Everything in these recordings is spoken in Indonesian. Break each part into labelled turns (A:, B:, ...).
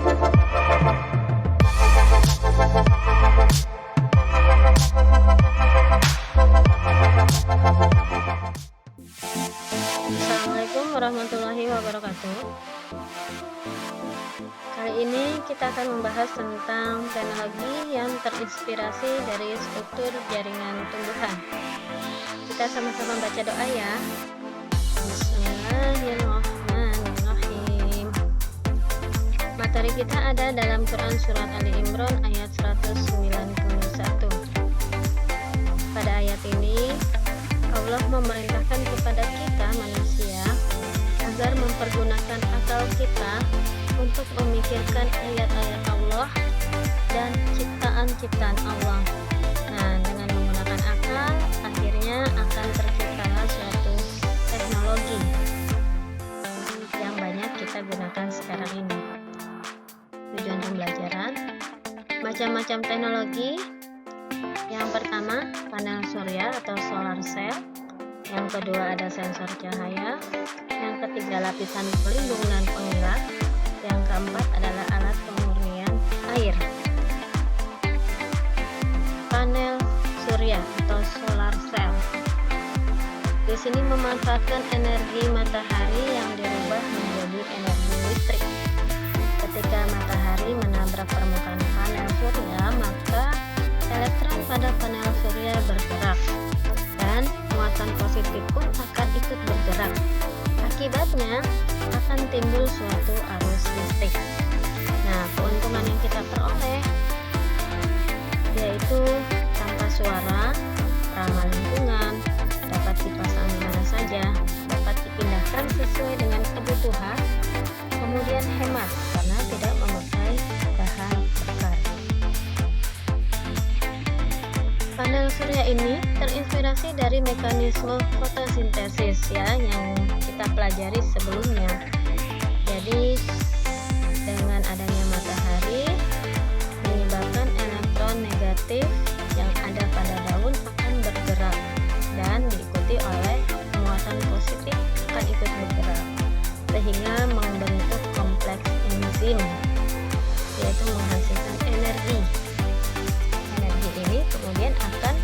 A: Assalamualaikum warahmatullahi wabarakatuh. Kali ini kita akan membahas tentang teknologi yang terinspirasi dari struktur jaringan tumbuhan. Kita sama-sama baca doa ya. Bismillahirrahmanirrahim. Materi kita ada dalam Quran Surat Ali Imran ayat 191. Pada ayat ini Allah memerintahkan kepada kita manusia agar mempergunakan akal kita untuk memikirkan ayat-ayat Allah dan ciptaan-ciptaan Allah. Nah, dengan menggunakan akal, akhirnya akan terciptalah suatu teknologi yang banyak kita gunakan sekarang ini. Tujuan pembelajaran, macam-macam teknologi. Yang pertama, panel surya atau solar cell. Yang kedua, ada sensor cahaya. Yang ketiga, lapisan pelindung dan penggerak. Yang keempat adalah alat pemurnian air. Panel surya atau solar cell. Di sini memanfaatkan energi matahari yang dirubah menjadi energi listrik. Ketika matahari menabrak permukaan panel surya, maka elektron pada panel surya bergerak dan muatan positif pun akan ikut bergerak. Akibatnya akan timbul suatu arus listrik. Nah, keuntungan yang kita peroleh yaitu tanpa suara, ramah lingkungan, dapat dipasang di mana saja, dapat dipindahkan sesuai dengan kebutuhan, kemudian hemat karena tidak memakai bahan bakar. Panel surya ini terinspirasi dari mekanisme fotosintesis ya yang kita pelajari sebelumnya. Jadi dengan adanya matahari menyebabkan elektron negatif yang ada pada daun akan bergerak dan diikuti oleh muatan positif akan ikut bergerak sehingga membentuk kompleks enzim yaitu menghasilkan energi. Energi ini kemudian akan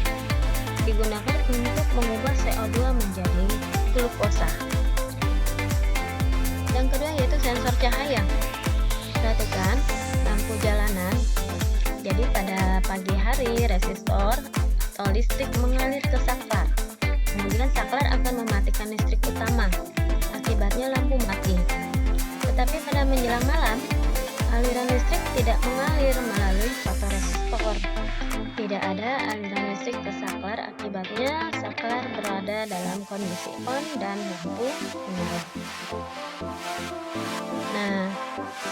A: digunakan untuk mengubah CO2 menjadi glukosa. Yang kedua yaitu sensor cahaya. Perhatikan lampu jalanan. Jadi pada pagi hari resistor atau listrik mengalir ke saklar. Kemudian saklar akan mematikan listrik utama. Akibatnya lampu mati. Tetapi pada menjelang malam, aliran listrik tidak mengalir melalui fotoresistor. Tidak ada aliran listrik ke saklar, akibatnya saklar berada dalam kondisi on dan lampu menyala. Nah,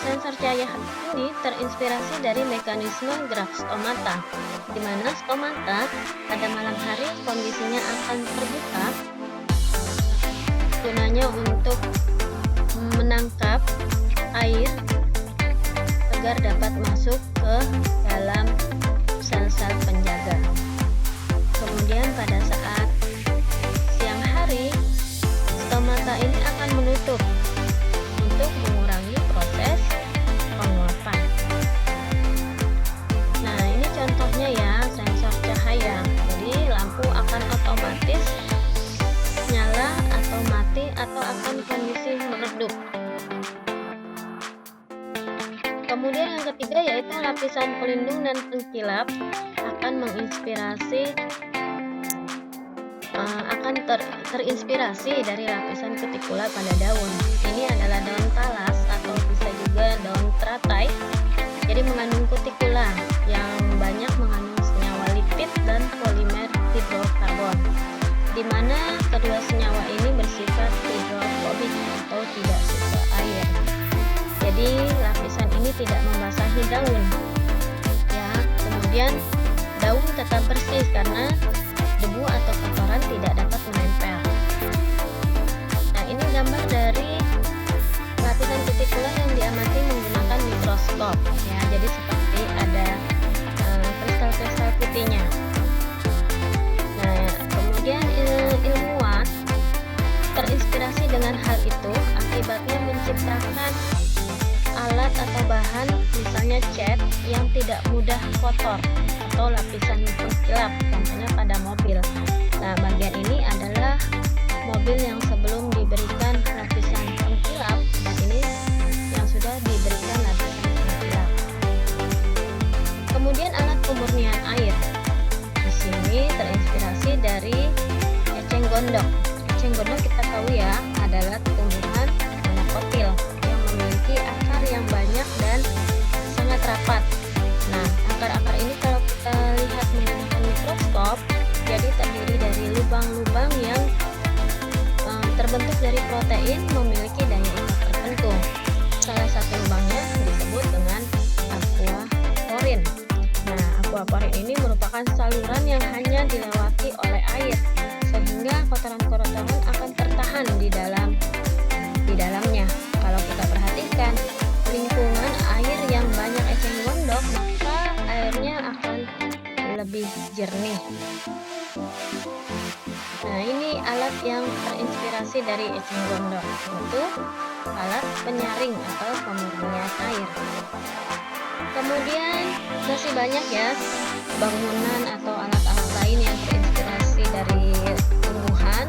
A: sensor cahaya ini terinspirasi dari mekanisme gerak stomata, di mana stomata pada malam hari kondisinya akan terbuka, gunanya untuk menangkap air agar dapat masuk ke dalam sel-sel penjaga. Kemudian pada saat siang hari, stomata ini akan menutup untuk mengurangi proses penguapan. Nah, ini contohnya ya sensor cahaya. Jadi lampu akan otomatis nyala atau mati atau akan kondisi meredup. Kemudian yang ketiga yaitu lapisan pelindung dan pengkilap akan menginspirasi terinspirasi dari lapisan kutikula pada daun. Ini adalah daun talas atau bisa juga daun teratai. Jadi mengandung kutikula yang banyak mengandung senyawa lipid dan polimer hidrokarbon, di mana kedua senyawa ini bersifat hidrofobik atau tidak suka air. Jadi lapisan ini tidak membasahi daun. Ya, kemudian daun tetap bersih karena debu atau kotoran tidak dapat menempel. Nah, ini gambar dari lapisan kutikula yang diamati menggunakan mikroskop. Ya, jadi seperti ada kristal-kristal putihnya. Nah, kemudian ilmuwan terinspirasi dengan hal itu, akibatnya menciptakan alat atau bahan, misalnya cat yang tidak mudah kotor atau lapisan pengkilap, contohnya pada mobil. Nah, bagian ini adalah mobil yang sebelum diberikan lapisan pengkilap, dan ini yang sudah diberikan lapisan pengkilap. Kemudian alat pemurnian air. Di sini terinspirasi dari eceng gondok. Eceng gondok kita tahu ya, adalah tumbuhan monokotil yang memiliki akar yang banyak dan sangat rapat. Nah, akar-akar ini kalau kita lihat menggunakan mikroskop, jadi terdiri dari lubang-lubang yang terbentuk dari protein memiliki daya ikat tertentu. Salah satu lubangnya disebut dengan aquaporin. Nah, aquaporin ini merupakan saluran yang hanya dilewati oleh air, sehingga kotoran-kotoran akan tertahan di dalamnya. Kalau kita perhatikan lingkungan air yang banyak eceng gondok, maka airnya akan lebih jernih. Nah, ini alat yang terinspirasi dari eceng gondok, yaitu alat penyaring atau pemurnian air. Kemudian masih banyak ya bangunan atau alat-alat lain yang terinspirasi dari tumbuhan.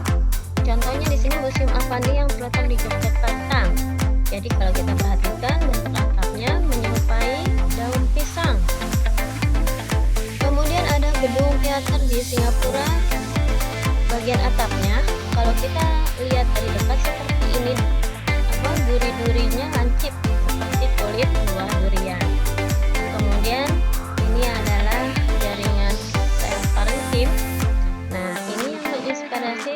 A: Contohnya di sini Museum Avandi yang terletak di Yogyakarta. Jadi kalau kita perhatikan bentuk atapnya menyerupai daun pisang. Kemudian ada gedung teater di Singapura. Bagian atapnya kalau kita lihat dari dekat seperti ini, duri-durinya lancip seperti kulit buah durian. Kemudian ini adalah jaringan sel parenkim. Nah, ini yang menginspirasi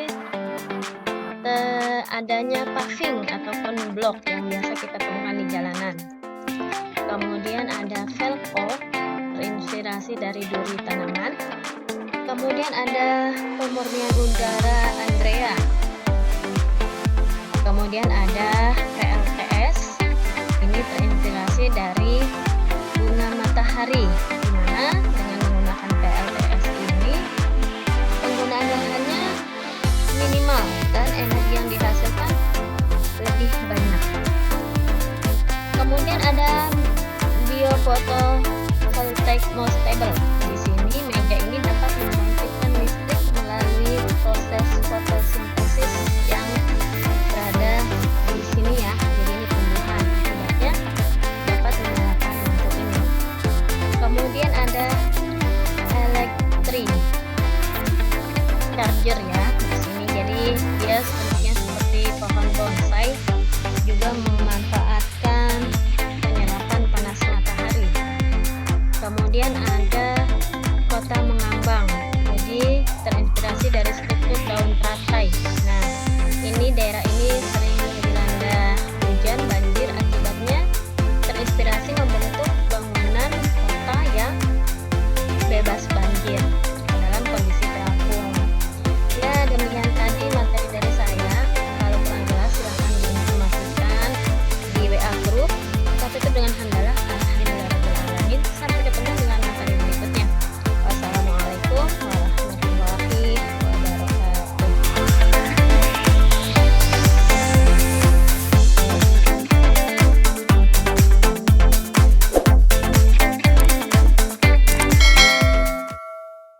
A: adanya paving atau konblok yang biasa kita temukan di jalanan. Kemudian ada velcro, terinspirasi dari duri tanaman. Kemudian ada pemurnian udara Andrea. Kemudian ada PLTS. Ini terinspirasi dari bunga matahari, di mana dengan menggunakan PLTS ini penggunaan bahannya minimal dan energi yang dihasilkan lebih banyak. Kemudian ada biophotovoltaic more stable.